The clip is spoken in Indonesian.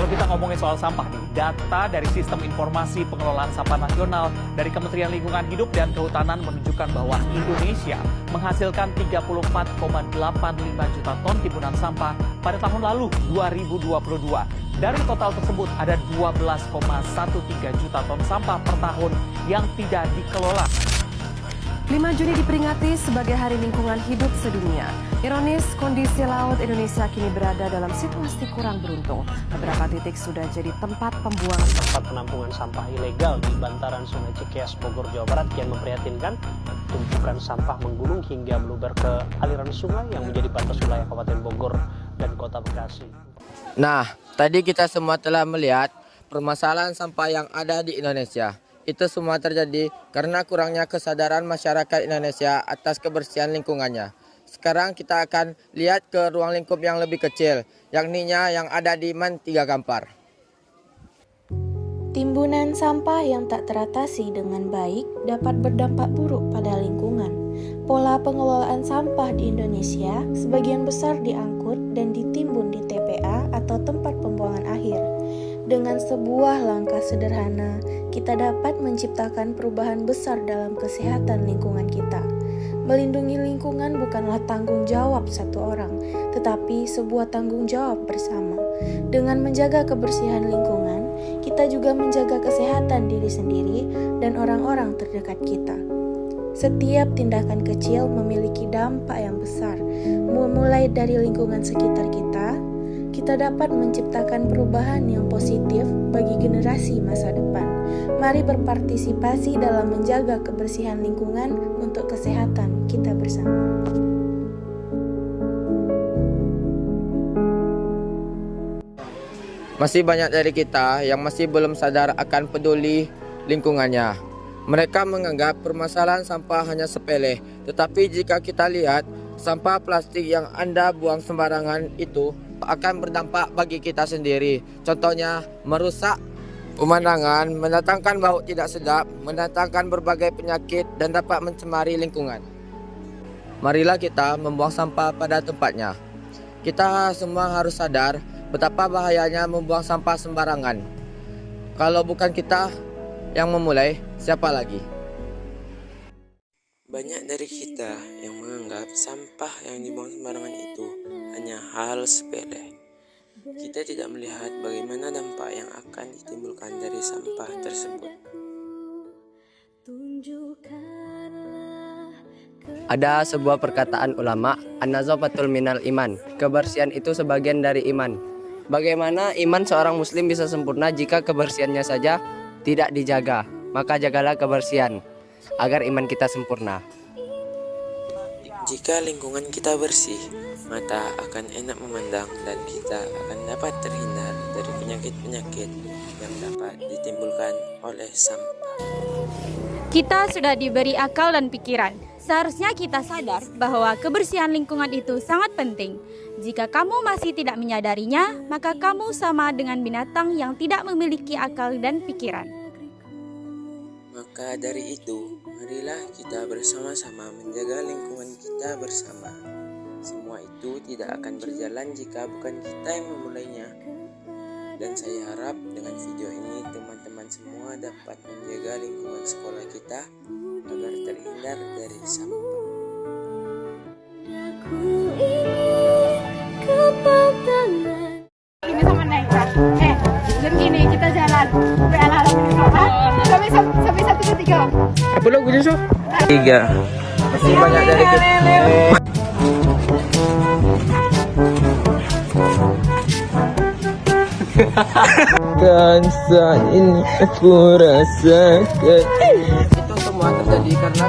Kalau kita ngomongin soal sampah nih, data dari Sistem Informasi Pengelolaan Sampah Nasional dari Kementerian Lingkungan Hidup dan Kehutanan menunjukkan bahwa Indonesia menghasilkan 34,85 juta ton timbunan sampah pada tahun lalu 2022. Dari total tersebut ada 12,13 juta ton sampah per tahun yang tidak dikelola. 5 Juni diperingati sebagai Hari Lingkungan Hidup Sedunia. Ironis, kondisi laut Indonesia kini berada dalam situasi kurang beruntung. Beberapa titik sudah jadi tempat pembuangan. Tempat penampungan sampah ilegal di bantaran Sungai Cikeas, Bogor, Jawa Barat kian memprihatinkan. Tumpukan sampah menggunung hingga meluber ke aliran sungai yang menjadi batas wilayah Kabupaten Bogor dan Kota Bekasi. Nah, tadi kita semua telah melihat permasalahan sampah yang ada di Indonesia. Itu semua terjadi karena kurangnya kesadaran masyarakat Indonesia atas kebersihan lingkungannya. Sekarang kita akan lihat ke ruang lingkup yang lebih kecil, yakninya yang ada di Man 3 Kampar. Timbunan sampah yang tak teratasi dengan baik dapat berdampak buruk pada lingkungan. Pola pengelolaan sampah di Indonesia sebagian besar diangkut dan ditimbun di TPA atau tempat pembuangan akhir. Dengan sebuah langkah sederhana, kita dapat menciptakan perubahan besar dalam kesehatan lingkungan kita. Melindungi lingkungan bukanlah tanggung jawab satu orang, tetapi sebuah tanggung jawab bersama. Dengan menjaga kebersihan lingkungan, kita juga menjaga kesehatan diri sendiri dan orang-orang terdekat kita. Setiap tindakan kecil memiliki dampak yang besar, mulai dari lingkungan sekitar kita dapat menciptakan perubahan yang positif bagi generasi masa depan. Mari berpartisipasi dalam menjaga kebersihan lingkungan untuk kesehatan kita bersama. Masih banyak dari kita yang masih belum sadar akan peduli lingkungannya. Mereka menganggap permasalahan sampah hanya sepele, tetapi jika kita lihat, sampah plastik yang Anda buang sembarangan itu akan berdampak bagi kita sendiri. Contohnya, merusak pemandangan, mendatangkan bau tidak sedap, mendatangkan berbagai penyakit, dan dapat mencemari lingkungan. Marilah kita membuang sampah pada tempatnya. Kita semua harus sadar betapa bahayanya membuang sampah sembarangan. Kalau bukan kita yang memulai, siapa lagi? Banyak dari kita yang menganggap sampah yang dibuang sembarangan itu hanya hal sepele. Kita tidak melihat bagaimana dampak yang akan ditimbulkan dari sampah tersebut. Ada sebuah perkataan ulama, an-nazafatul minal iman. Kebersihan itu sebagian dari iman. Bagaimana iman seorang muslim bisa sempurna jika kebersihannya saja tidak dijaga? Maka jagalah kebersihan agar iman kita sempurna. Jika lingkungan kita bersih, mata akan enak memandang dan kita akan dapat terhindar dari penyakit-penyakit yang dapat ditimbulkan oleh sampah. Kita sudah diberi akal dan pikiran. Seharusnya kita sadar bahwa kebersihan lingkungan itu sangat penting. Jika kamu masih tidak menyadarinya, maka kamu sama dengan binatang yang tidak memiliki akal dan pikiran. Maka dari itu, marilah kita bersama-sama menjaga lingkungan kita bersama. Semua itu tidak akan berjalan jika bukan kita yang memulainya. Dan saya harap dengan video ini teman-teman semua dapat menjaga lingkungan sekolah kita agar terhindar dari sampah. Ini sama Naika. Jam gini kita jalan. Sampai alam sampai 1 ke 3. Apa lagunya, So? 3. Masih banyak dari kita. Kan saat ini aku rasakan. Itu semua terjadi karena